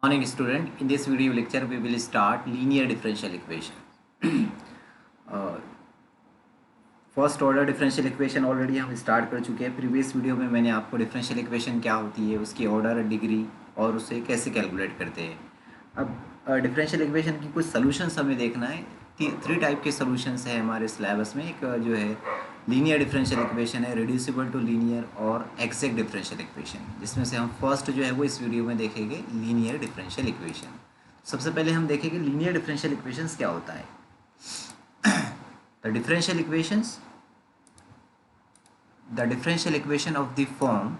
Morning student, in this video lecture we will start linear differential equation. First order differential equation already हम start कर चुके हैं। Previous video में मैंने आपको डिफरेंशियल इक्वेशन क्या होती है, उसकी ऑर्डर, डिग्री और उसे कैसे कैलकुलेट करते हैं। अब डिफरेंशियल इक्वेशन की कुछ सॉल्यूशंस हमें देखना है। थ्री टाइप के सॉल्यूशंस है हमारे सिलेबस में। एक जो है लीनियर डिफरेंशियल इक्वेशन है, रिड्यूसिबल टू लीनियर और एग्जैक्ट डिफरेंशियल इक्वेशन, जिसमें से हम फर्स्ट जो है वो इस वीडियो में देखेंगे लीनियर डिफरेंशियल इक्वेशन। सबसे पहले हम देखेंगे लीनियर डिफरेंशियल इक्वेशंस क्या होता है। The differential equation of the form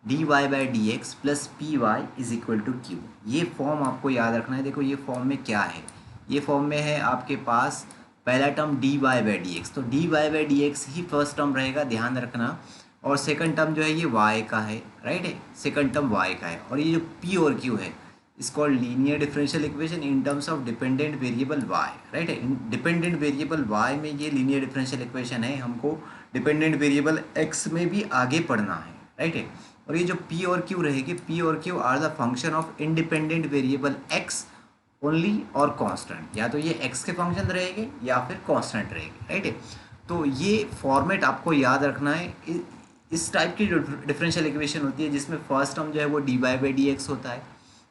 dy by dx plus py is equal to q। ये फॉर्म आपको याद रखना है। देखो ये फॉर्म में क्या है, ये फॉर्म में है आपके पास पहला टर्म dy by dx, तो dy by dx he first term रहेगा, ध्यान रखना। और सेकंड टर्म जो है ये y का है, राइट है, सेकंड टर्म y का है। और ये जो p और q है इस called linear differential equation in terms of dependent variable y, right है। डिपेंडेंट वेरिएबल y में ये लीनियर डिफरेंशियल इक्वेशन है, हमको डिपेंडेंट वेरिएबल x में भी आगे पढ़ना है, राइट है। और ये जो p और q रहेगी, p और q are the function of independent variable x only और कांस्टेंट, या तो ये x के फंक्शन रहेंगे या फिर कांस्टेंट रहेंगे, राइट है। तो ये फॉर्मेट आपको याद रखना है। इस टाइप की जो डिफरेंशियल इक्वेशन होती है जिसमें फर्स्ट टर्म जो है वो dy by dx होता है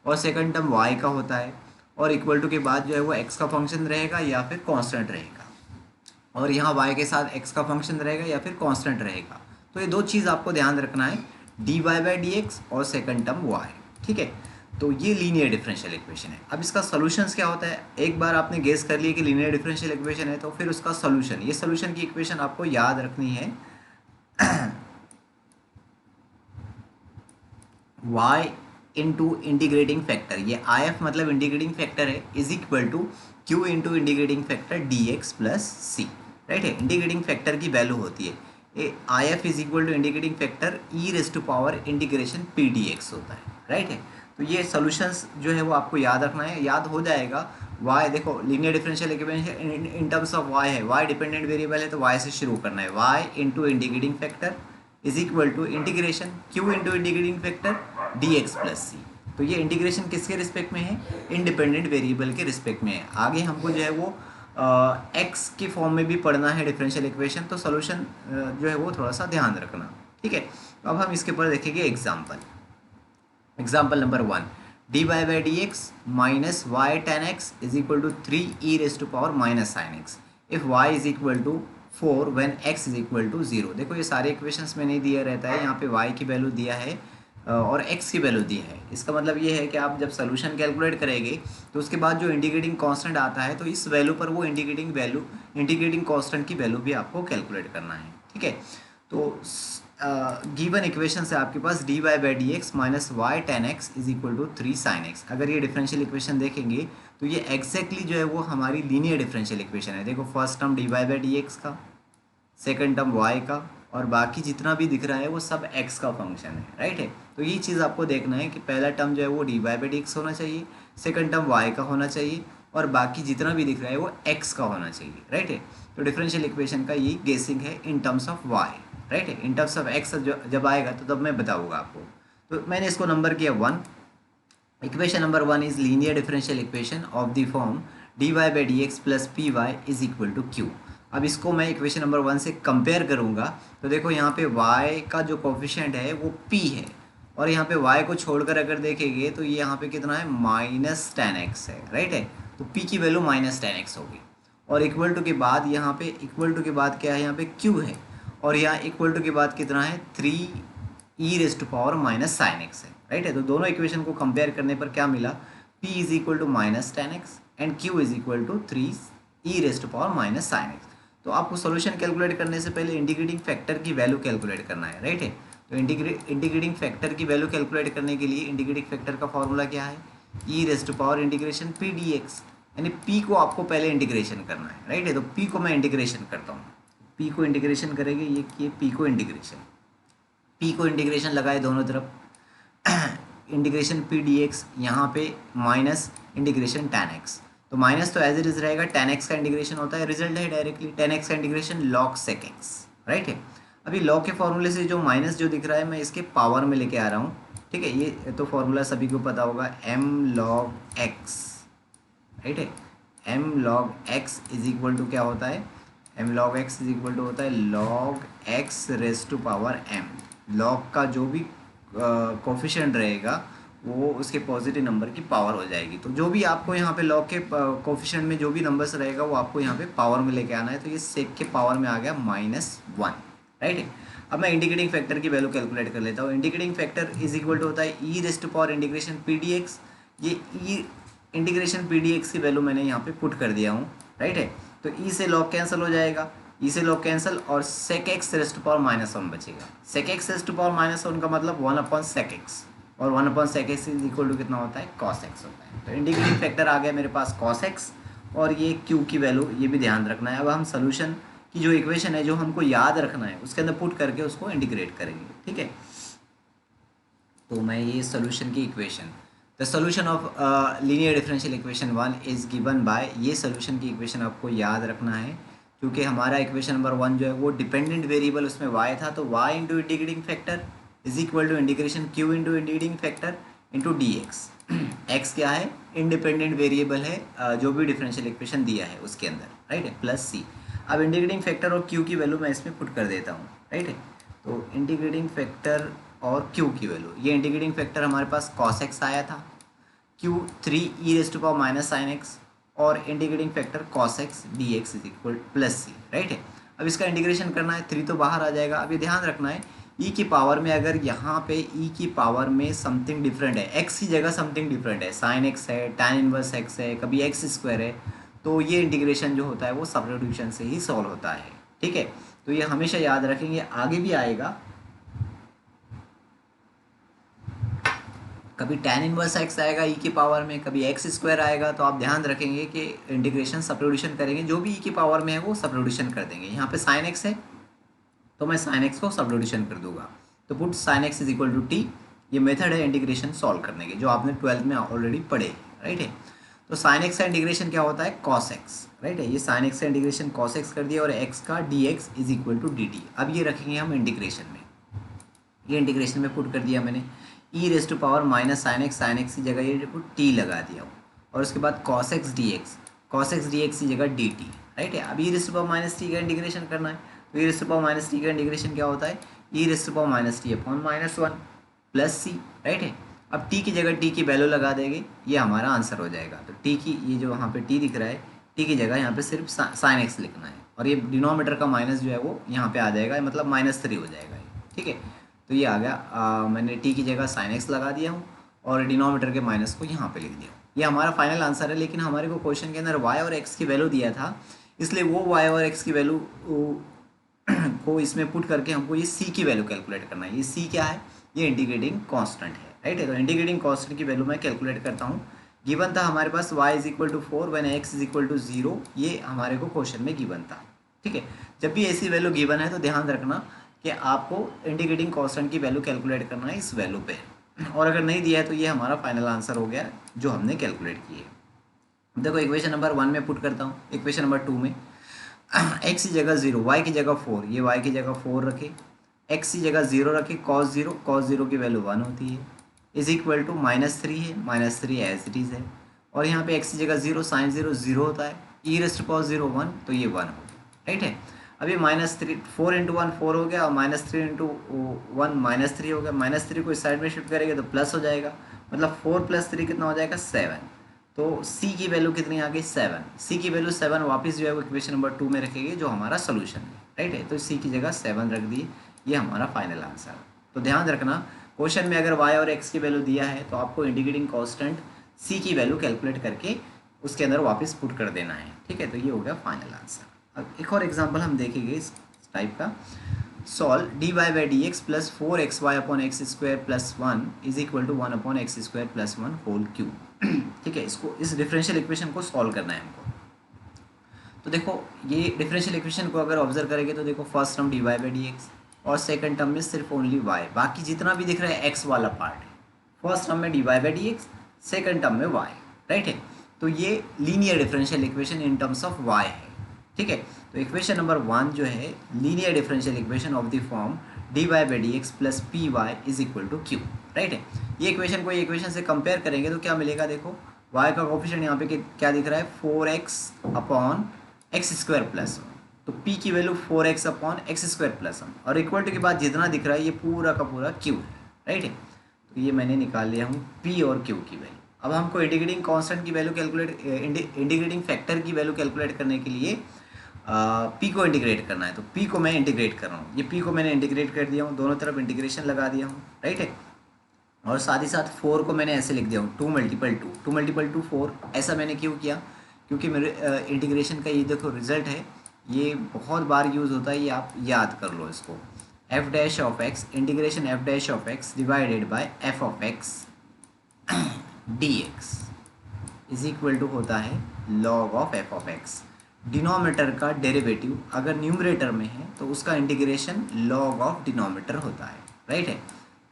और सेकंड टर्म y का होता है, और इक्वल टू के बाद जो है वो x का फंक्शन रहेगा या फिर कांस्टेंट रहेगा, और यहाँ y के साथ x का फंक्शन रहेगा या फिर कांस्टेंट रहेगा। तो ये दो चीज़ आपको ध्यान रखना है, dy by dx और सेकंड टर्म y, ठीक है। तो ये लीनियर डिफरेंशियल इक्वेशन है। अब इसका सोल्यूशंस क्या होता है, एक बार आपने गेस कर लिया कि लीनियर डिफरेंशियल इक्वेशन है तो फिर उसका सोल्यूशन, ये सोल्यूशन की इक्वेशन आपको याद रखनी है। y इंटू इंटीग्रेटिंग फैक्टर, ये आई एफ मतलब इंटीग्रेटिंग फैक्टर है, is equal to q into integrating factor d x plus c, right है। इंटीग्रेटिंग फैक्टर की वैल्यू होती है I F is equal to integrating factor e raise to power integration p d x होता है, right है। तो ये solutions जो है वो आपको याद रखना है, याद हो जाएगा। y देखो linear differential equation in terms of y है, y डिपेंडेंट वेरिएबल है तो y से शुरू करना है। y into integrating factor is equal to integration q into integrating factor d x plus c. तो ये इंटीग्रेशन किसके रिस्पेक्ट में है, इंडिपेंडेंट वेरिएबल के रिस्पेक्ट में है। आगे हमको जो है वो एक्स के फॉर्म में भी पढ़ना है डिफरेंशियल इक्वेशन, तो सोल्यूशन जो है वो थोड़ा सा ध्यान रखना, ठीक है। तो अब हम इसके ऊपर देखेंगे example number 1, dy by dx minus y tan x is equal to 3e raise to power minus sine x if y is equal to 4 when x is equal to 0। देखो ये सारे इक्वेशंस में नहीं दिया रहता है, यहाँ पे y की वैल्यू दिया है और x की वैल्यू दी है। इसका मतलब ये है कि आप जब सोल्यूशन कैलकुलेट करेंगे तो उसके बाद जो इंटीग्रेटिंग कांस्टेंट आता है तो इस वैल्यू पर वो इंटीग्रेटिंग कांस्टेंट की वैल्यू भी आपको कैलकुलेट करना है, ठीक है। तो गिवन इक्वेशन से आपके पास dy by dx minus y tan x is equal to 3 sin x। अगर ये डिफरेंशियल इक्वेशन देखेंगे तो ये एग्जैक्टली जो है वो हमारी लीनियर डिफरेंशियल इक्वेशन है। देखो first term dy by dx का, सेकंड टर्म y का, और बाकी जितना भी दिख रहा है वो सब x का फंक्शन है, राइट है। तो ये चीज़ आपको देखना है कि पहला टर्म जो है वो dy by dx होना चाहिए, सेकंड टर्म y का होना चाहिए, और बाकी जितना भी दिख रहा है वो x का होना चाहिए, राइट है। तो डिफरेंशियल इक्वेशन का ये गेसिंग है in terms of y, right है। इन टर्म्स ऑफ x जब आएगा तो तब मैं बताऊँगा आपको। तो मैंने इसको नंबर किया 1। Equation number 1 is linear differential equation of the form dy by dx plus p y is equal to q. अब इसको मैं इक्वेशन नंबर 1 से कंपेयर करूंगा तो देखो यहाँ पे y का जो कोफिशिएंट है वो p है, और यहाँ पे y को छोड़कर अगर देखेंगे तो ये यहाँ पे कितना है, माइनस टेन एक्स है, राइट है। तो p की वैल्यू माइनस टेन एक्स होगी, और इक्वल टू के बाद यहाँ पे इक्वल टू के बाद क्या है, यहाँ पे q है, और यहाँ इक्वल टू के बाद कितना है, 3e raise to power minus sine x है, राइट है। तो दोनों इक्वेशन को कंपेयर करने पर क्या मिला, p is equal to minus ten x and q is equal to 3e raise to power minus sine x. तो आपको सोल्यूशन कैलकुलेट करने से पहले इंटीग्रेटिंग फैक्टर की वैल्यू कैलकुलेट करना है, राइट है। तो इंटीग्रेटिंग फैक्टर की वैल्यू कैलकुलेट करने के लिए इंटीग्रेटिंग फैक्टर का फॉर्मूला क्या है, e raise to power integration p d x, यानी पी को आपको पहले इंटीग्रेशन करना है, राइट है। तो पी को मैं इंटीग्रेशन करता हूँ, पी को इंटीग्रेशन करेंगे, ये किए पी को इंटीग्रेशन लगाए दोनों तरफ, इंटीग्रेशन पी डी एक्स, यहाँ पे माइनस इंटीग्रेशन टेन एक्स, तो माइनस तो एज इट इज रहेगा, टेन एक्स का इंटीग्रेशन होता है, रिजल्ट है डायरेक्टली टेन एक्स का integration log sec x, right है। अभी लॉग के फॉर्मूले से जो माइनस जो दिख रहा है मैं इसके पावर में लेके आ रहा हूँ, ठीक है, ये तो फॉर्मूला सभी को पता होगा, m log x, राइट है। m log x is equal to क्या होता है, m log x is equal to होता है log x raise to power m। log का जो भी कोफिशिएंट रहेगा वो उसके पॉजिटिव नंबर की पावर हो जाएगी। तो जो भी आपको यहाँ पे लॉग के कोफिशिएंट में जो भी नंबर्स रहेगा वो आपको यहाँ पे पावर में लेके आना है। तो ये सेक के पावर में आ गया -1, राइट है। अब मैं इंडिकेटिंग फैक्टर की वैल्यू कैलकुलेट कर लेता हूँ। Integrating factor is equal to होता है e raise to power integration p d x. ये e integration p d x की वैल्यू मैंने यहाँ पे पुट कर दिया हूँ, राइट है। तो ई से लॉग कैंसिल हो जाएगा, ई से लॉग कैंसिल, और sec x raise to power -1 बचेगा। Sec x raise to power -1 का मतलब 1/sec x, और 1/sec x is equal to कितना होता है, cos x होता है। तो इंडिकेटिंग फैक्टर आ गया मेरे पास cos x, और ये q की वैल्यू ये भी ध्यान रखना है। अब हम सोल्यूशन की जो इक्वेशन है जो हमको याद रखना है उसके अंदर पुट करके उसको इंटीग्रेट करेंगे, ठीक है। तो मैं ये सोल्यूशन की equation, the solution of linear differential equation 1 is given by, ये सोल्यूशन की इक्वेशन आपको याद रखना है क्योंकि हमारा इक्वेशन नंबर 1 जो है वो डिपेंडेंट वेरिएबल उसमें y था, तो y into integrating factor is equal to integration q into integrating factor into d x. X क्या है, इंडिपेंडेंट वेरिएबल है जो भी डिफरेंशियल इक्वेशन दिया है उसके अंदर, राइट है, प्लस c। अब इंटीग्रेटिंग फैक्टर और q की वैल्यू मैं इसमें पुट कर देता हूँ, राइट है। तो इंटीग्रेटिंग फैक्टर और q की वैल्यू, ये इंटीग्रेटिंग फैक्टर हमारे पास cos x आया था, q 3 e raise to power minus sine x, और integrating factor cos x dx is equal plus c, right है। अब इसका इंटीग्रेशन करना है, 3 तो बाहर आ जाएगा। अब ये ध्यान रखना है e की पावर में अगर यहाँ पे e की पावर में समथिंग डिफरेंट है, x की जगह समथिंग डिफरेंट है, साइन x है, tan इनवर्स x है, कभी x स्क्वायर है, तो ये इंटीग्रेशन जो होता है वो सब्स्टिट्यूशन से ही सॉल्व होता है, ठीक है। तो ये हमेशा याद रखेंगे, आगे भी आएगा, कभी tan इनवर्स x आएगा e की पावर में, कभी x स्क्वायर आएगा, तो आप ध्यान रखेंगे कि इंटीग्रेशन सब्स्टिट्यूशन करेंगे, जो भी e की पावर में है वो सब्स्टिट्यूशन कर देंगे। यहाँ पे sin x है तो मैं sin x को सब्स्टिट्यूशन कर दूंगा, तो put sin x is equal to t। ये मेथड है इंटीग्रेशन सॉल्व करने के जो आपने 12th में ऑलरेडी पढ़े, राइट है। तो sin x का इंटीग्रेशन क्या होता है, cos x, राइट है। ये sin x का इंटीग्रेशन cos x कर दिया, और x का dx is equal to dt। अब ये रखेंगे हम इंटीग्रेशन में, ये इंटीग्रेशन में पुट कर दिया मैंने, e raise to power minus sine x की जगह ये t लगा दिया हूँ, और उसके बाद cos x dx की जगह dt, राइट है। अब e raise to power minus t का इंटीग्रेशन करना है, तो e raise to power minus t का इंटीग्रेशन क्या होता है, e raise to power minus t upon -1 plus c, right है। अब t की जगह t की वैल्यू लगा देंगे, ये हमारा आंसर हो जाएगा। तो t की ये जो यहाँ पे t दिख रहा है, t की जगह यहाँ पे सिर्फ साइन x लिखना है, और ये डिनोमीटर का माइनस जो है वो यहाँ पे आ जाएगा, मतलब -3 हो जाएगा, ठीक है। तो ये आ गया, मैंने t की जगह sin x लगा दिया हूँ और डिनोमीटर के माइनस को यहाँ पे लिख दिया। ये हमारा फाइनल आंसर है, लेकिन हमारे को क्वेश्चन के अंदर y और x की वैल्यू दिया था, इसलिए वो y और x की वैल्यू को इसमें पुट करके हमको ये c की वैल्यू कैलकुलेट करना है। ये c क्या है, ये इंटीग्रेटिंग कॉन्स्टेंट है, राइट है। तो इंटीग्रेटिंग कॉन्स्टेंट की वैल्यू मैं कैलकुलेट करता हूँ। गिवन था हमारे पास y is equal to 4 when x is equal to 0, ये हमारे को क्वेश्चन में गिवन था, ठीक है। जब भी ऐसी वैल्यू गिवन है तो ध्यान रखना कि आपको इंटीग्रेटिंग कॉन्स्टेंट की वैल्यू कैलकुलेट करना है इस वैल्यू पे, और अगर नहीं दिया है तो ये हमारा फाइनल आंसर हो गया जो हमने कैलकुलेट किए। देखो इक्वेशन नंबर 1 में पुट करता हूँ, इक्वेशन नंबर 2 में x की जगह 0, y की जगह 4, ये y की जगह 4 रखे, x की जगह 0 रखे, cos 0 की वैल्यू 1 होती है, इज इक्वल टू -3 है, -3 एज इट इज़ है, और यहाँ पे x की जगह 0, sin 0 होता है, e रेज़ टू पावर 0 1, तो ये 1 हो गया, राइट है। अभी -3, 4 इंटू 1 4 हो गया, और -3 इंटू 1 -3 हो गया, -3 को इस साइड में शिफ्ट करेंगे तो प्लस हो जाएगा, मतलब 4 + 3 कितना हो जाएगा 7। तो c की वैल्यू कितनी आ गई 7, c की वैल्यू 7 वापस जो है वो इक्वेशन नंबर 2 में रखेंगे जो हमारा सोल्यूशन है, राइट है। तो c की जगह 7 रख दिए, ये हमारा फाइनल आंसर है। तो ध्यान रखना क्वेश्चन में अगर y और x की वैल्यू दिया है तो आपको इंटीग्रेटिंग कॉन्स्टेंट c की वैल्यू कैलकुलेट करके उसके अंदर वापस पुट कर देना है, ठीक है। तो ये हो गया फाइनल आंसर। अब एक और एग्जाम्पल हम देखेंगे इस टाइप का, solve dy by d x plus 4xy upon x square plus 1 is equal to 1 upon x square plus 1 whole cube, ठीक है। इसको इस डिफरेंशियल इक्वेशन को सॉल्व करना है हमको। तो देखो ये डिफरेंशियल इक्वेशन को अगर ऑब्जर्व करेंगे तो देखो first term dy by d x और सेकंड टर्म में सिर्फ ओनली y, बाकी जितना भी दिख रहा है x वाला पार्ट है। फर्स्ट टर्म में dy by d x, second term में y, राइट है। तो ये linear differential equation in terms of y है, ठीक है। तो इक्वेशन नंबर 1 जो है linear differential equation of the form dy by d x plus p y is equal to q, right है। ये इक्वेशन को ये इक्वेशन से कंपेयर करेंगे तो क्या मिलेगा, देखो y का कोफिशिएंट यहाँ पे क्या दिख रहा है 4x upon x square plus 1, तो p की value 4x upon x square plus 1 और इक्वल टू के बाद जितना दिख रहा है ये पूरा का पूरा q है, राइट है। तो ये मैंने निकाल लिया हूँ p और q की वैल्यू। अब हमको इंटीग्रेटिंग कांस्टेंट की वैल्यू कैलकुलेट, इंटीग्रेटिंग फैक्टर की वैल्यू कैलकुलेट करने के लिए p को इंटीग्रेट करना है, तो p को मैं इंटीग्रेट कर रहा हूँ। ये p को मैंने इंटीग्रेट कर दिया हूँ, दोनों तरफ इंटीग्रेशन लगा दिया हूँ, राइट है। और साथ ही साथ 4 को मैंने ऐसे लिख दिया हूँ 2 मल्टीपल टू 4। ऐसा मैंने क्यों किया, क्योंकि मेरे इंटीग्रेशन का ये देखो रिजल्ट है, ये बहुत बार यूज़ होता है, ये आप याद कर लो इसको। F dash of x integration f dash of x divided by f of x d x is equal to होता है log of f of x. Denominator का डेरिवेटिव अगर न्यूमरेटर में है तो उसका इंटीग्रेशन लॉग ऑफ डिनोमिनेटर होता है, राइट है।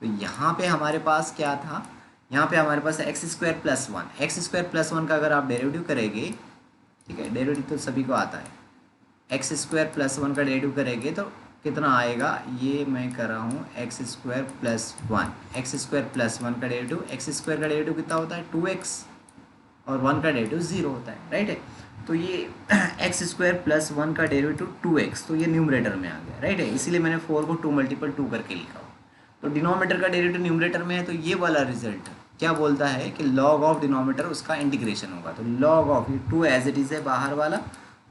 तो यहाँ पे हमारे पास क्या था, यहाँ पे हमारे पास x square plus 1, x square plus 1 का अगर आप डेरिवेटिव करेंगे, ठीक है, डेरिवेटिव तो सभी को आता है, एक्स स्क्वायर प्लस 1 का डेरिवेटिव करेंगे तो कितना आएगा, ये मैं कर रहा हूँ x square plus 1, x square plus 1 का डेरिवेटिव, एक्स स्क्वायर का डेरिवेटिव कितना होता है 2x और 1 का डेरिवेटिव 0 होता है, राइट है। तो ये एक्स स्क्वायर प्लस 1 का डेरिवेटिव 2x, तो ये न्यूमरेटर में आ गया, राइट है, इसीलिए मैंने 4 को 2 मल्टीपल 2 करके लिखा। तो डिनोमिनेटर का डेरिवेटिव न्यूमरेटर में है, तो ये वाला रिजल्ट क्या बोलता है कि लॉग ऑफ डिनोमिनेटर उसका इंटीग्रेशन होगा। तो लॉग ऑफ ये 2 एज इट इज़ है बाहर वाला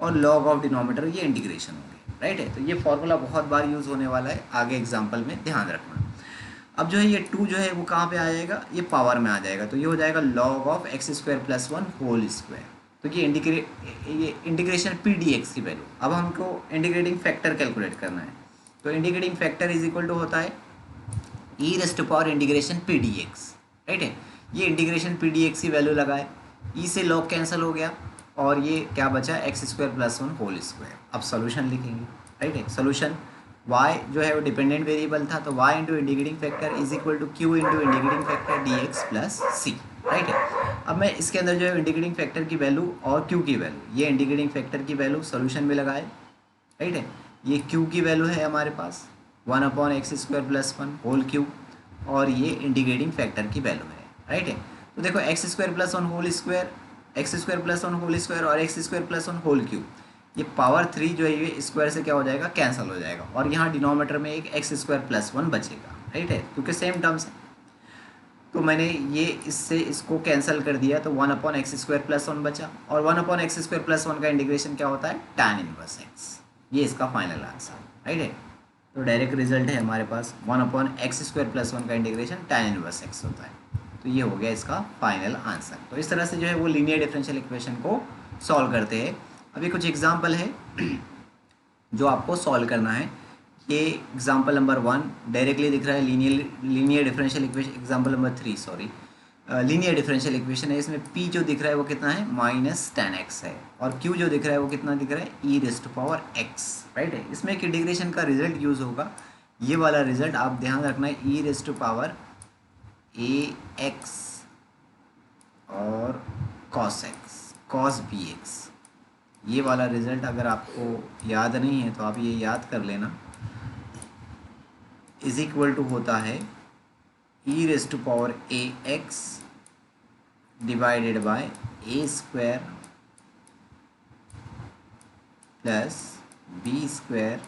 और लॉग ऑफ डिनोमिनेटर ये इंटीग्रेशन हो गया, राइट है। तो ये फॉर्मूला बहुत बार यूज़ होने वाला है आगे एग्जाम्पल में, ध्यान रखना। अब जो है ये 2 जो है वो कहाँ पे आ जाएगा, ये पावर में आ जाएगा, तो ये हो जाएगा log of x square plus 1 whole square. तो ये इंटीग्रेशन पी डी एक्स की वैल्यू। अब हमको इंटीग्रेटिंग फैक्टर कैलकुलेट करना है, तो integrating factor is equal to होता है e raise to power integration p d x, right है। ये इंटीग्रेशन पी डी एक्स की वैल्यू लगाए, ई से लॉग कैंसिल हो गया और ये क्या बचा x square plus 1 whole square. अब सोल्यूशन लिखेंगे, राइट है। सोल्यूशन y जो है वो डिपेंडेंट वेरिएबल था, तो y into integrating factor is equal to q into integrating factor d x plus c, right है। अब मैं इसके अंदर जो है इंटीग्रेटिंग फैक्टर की वैल्यू और q की वैल्यू, ये इंटीग्रेटिंग फैक्टर की वैल्यू सोल्यूशन में लगाए, राइट है। ये q की वैल्यू है हमारे पास 1 upon x square plus 1 whole cube और ये इंटीग्रेटिंग फैक्टर की वैल्यू है, राइट है। तो देखो x square plus 1 whole square, x square plus 1 whole square और x square plus 1 whole cube, ये पावर 3 जो है ये स्क्वायर से क्या हो जाएगा कैंसिल हो जाएगा और यहाँ डिनोमिनेटर में एक एक्स स्क्वायर प्लस 1 बचेगा, राइट है, क्योंकि सेम टर्म्स है। तो मैंने ये इससे इसको कैंसिल कर दिया, तो 1 अपॉन एक्स स्क्वायर प्लस 1 बचा और 1 अपॉन एक्स स्क्वायर प्लस 1 का इंटीग्रेशन क्या होता है tan इनवर्स एक्स, ये इसका फाइनल आंसर, राइट है। तो डायरेक्ट रिजल्ट है हमारे पास 1 अपॉन एक्स स्क्वायर प्लस 1 का इंटीग्रेशन tan इनवर्स एक्स होता है। तो ये हो गया इसका फाइनल आंसर। तो इस तरह से जो है वो लीनियर डिफरेंशियल इक्वेशन को सॉल्व करते हैं। अभी कुछ एग्जाम्पल है जो आपको सॉल्व करना है। ये एग्जाम्पल नंबर 1 डायरेक्टली दिख रहा है linear differential equation. Example number 3 sorry linear differential equation है, इसमें p जो दिख रहा है वो कितना है -10x है और q जो दिख रहा है वो कितना दिख रहा है e raise to power x, right है। इसमें एक इंटीग्रेशन का रिजल्ट यूज़ होगा, ये वाला रिजल्ट आप ध्यान रखना है, e raise to power ax और cos x cos bx, ये वाला रिजल्ट अगर आपको याद नहीं है तो आप ये याद कर लेना, इज इक्वल टू होता है e raise to power ax divided by a square plus b square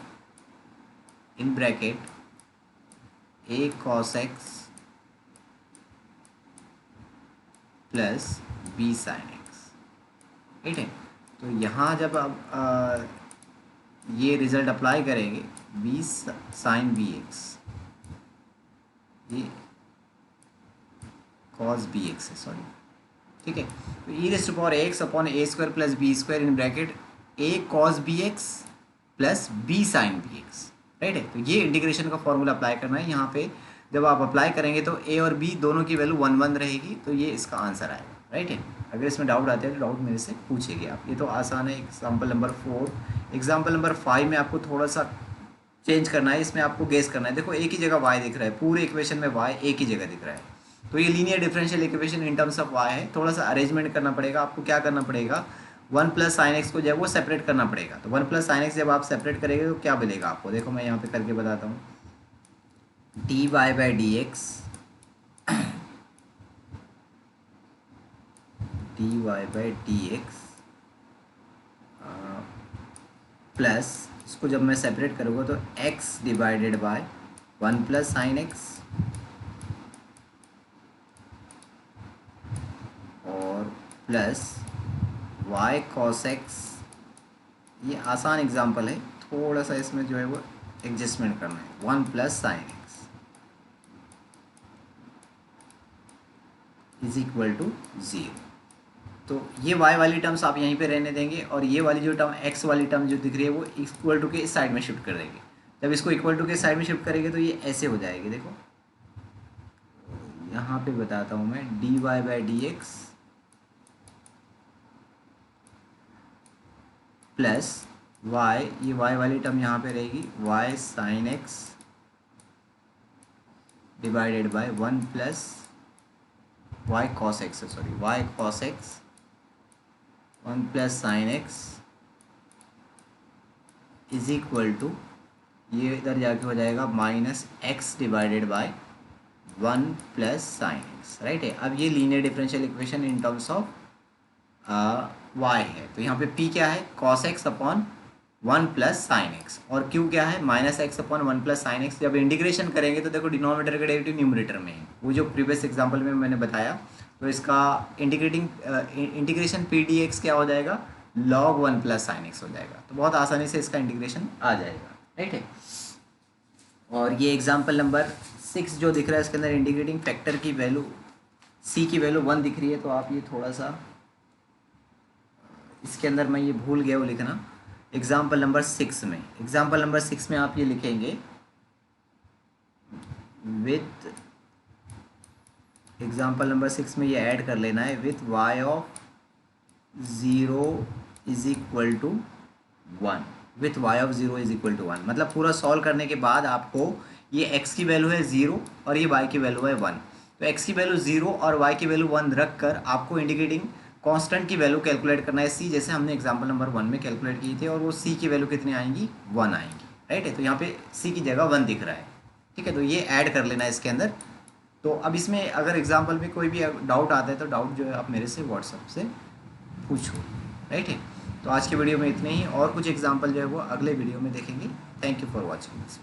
in bracket a cos x plus b sin x, ठीक है। तो यहाँ जब आप ये रिज़ल्ट अप्लाई करेंगे b sin bx, ये cos bx है सॉरी, ठीक है। तो e raise to power x upon a square plus b square in bracket a cos bx plus b sin bx, right है। तो ये इंटीग्रेशन का फॉर्मूला अप्लाई करना है। यहाँ पे जब आप अप्लाई करेंगे तो a और b दोनों की वैल्यू 1 1 रहेगी, तो ये इसका आंसर आएगा, राइट है। अगर इसमें डाउट आते हैं तो डाउट मेरे से पूछेंगे आप, ये तो आसान है। एग्जाम्पल नंबर 4, एग्जाम्पल नंबर 5 में आपको थोड़ा सा चेंज करना है, इसमें आपको गेस करना है। देखो एक ही जगह y दिख रहा है, पूरे इक्वेशन में y एक ही जगह दिख रहा है, तो ये linear differential equation in terms of y है। थोड़ा सा अरेंजमेंट करना पड़ेगा आपको। क्या करना पड़ेगा, 1 प्लस साइन एक्स को जब वो सेपरेट करना पड़ेगा, तो 1 प्लस साइन एक्स जब आप सेपरेट करेंगे तो क्या मिलेगा आपको, देखो मैं यहाँ पे करके बताता हूँ, dy by d x d y by d x plus, इसको जब मैं सेपरेट करूँगा तो x divided by 1 plus sine x और प्लस y cos x। ये आसान एग्जांपल है, थोड़ा सा इसमें जो है वो एडजस्टमेंट करना है। 1 plus sine x is equal to 0। तो ये y वाली टर्म्स आप यहीं पे रहने देंगे और ये वाली जो टर्म x वाली टर्म जो दिख रही है वो इक्वल टू के इस साइड में शिफ्ट कर देंगे। जब इसको इक्वल टू के साइड में शिफ्ट करेंगे तो ये ऐसे हो जाएगी। देखो यहाँ पे बताता हूँ मैं, d y by d x plus y, ये y वाली टर्म यहाँ पे रहेगी y sine x divided by 1 plus y cos x, sorry y cos x 1 plus sine x is equal to, ये इधर जाके हो जाएगा minus x divided by 1 plus sine x, right है। अब ये linear differential equation in terms of y है, तो यहाँ पे p क्या है, cos x upon 1 plus sine x और q क्या है, minus x upon 1 plus sine x. जब इंटीग्रेशन करेंगे तो देखो डिनोमिनेटर का डेरिवेटिव न्यूमरेटर में है, वो जो प्रीवियस एग्जांपल में मैंने बताया। तो इसका इंटीग्रेशन पी डी एक्स क्या हो जाएगा, log 1 प्लस साइन एक्स हो जाएगा। तो बहुत आसानी से इसका इंटीग्रेशन आ जाएगा, राइट है। और ये एग्जाम्पल नंबर 6 जो दिख रहा है इसके अंदर इंटीग्रेटिंग फैक्टर की वैल्यू c की वैल्यू 1 दिख रही है। तो आप ये थोड़ा सा इसके अंदर मैं ये भूल गया वो लिखना। एग्जाम्पल नंबर 6 में, एग्जाम्पल नंबर 6 में आप ये लिखेंगे विथ, एग्जाम्पल नंबर 6 में ये ऐड कर लेना है with y of 0 is equal to 1, with y of 0 is equal to 1। मतलब पूरा सॉल्व करने के बाद आपको ये x की वैल्यू है 0 और ये y की वैल्यू है 1। तो x की वैल्यू 0 और y की वैल्यू 1 रख कर आपको इंडिकेटिंग कांस्टेंट की वैल्यू कैलकुलेट करना है c, जैसे हमने एग्जांपल नंबर 1 में कैलकुलेट की थी। और वो c की वैल्यू कितनी आएंगी, 1 आएंगी, राइट है। तो यहाँ पे c की जगह 1 दिख रहा है, ठीक है। तो ये ऐड कर लेना है इसके अंदर। तो अब इसमें अगर एग्जांपल में कोई भी डाउट आता है तो डाउट जो है आप मेरे से व्हाट्सएप से पूछो, राइट है। तो आज की वीडियो में इतने ही, और कुछ एग्जाम्पल जो है वो अगले वीडियो में देखेंगे। Thank you for watching this.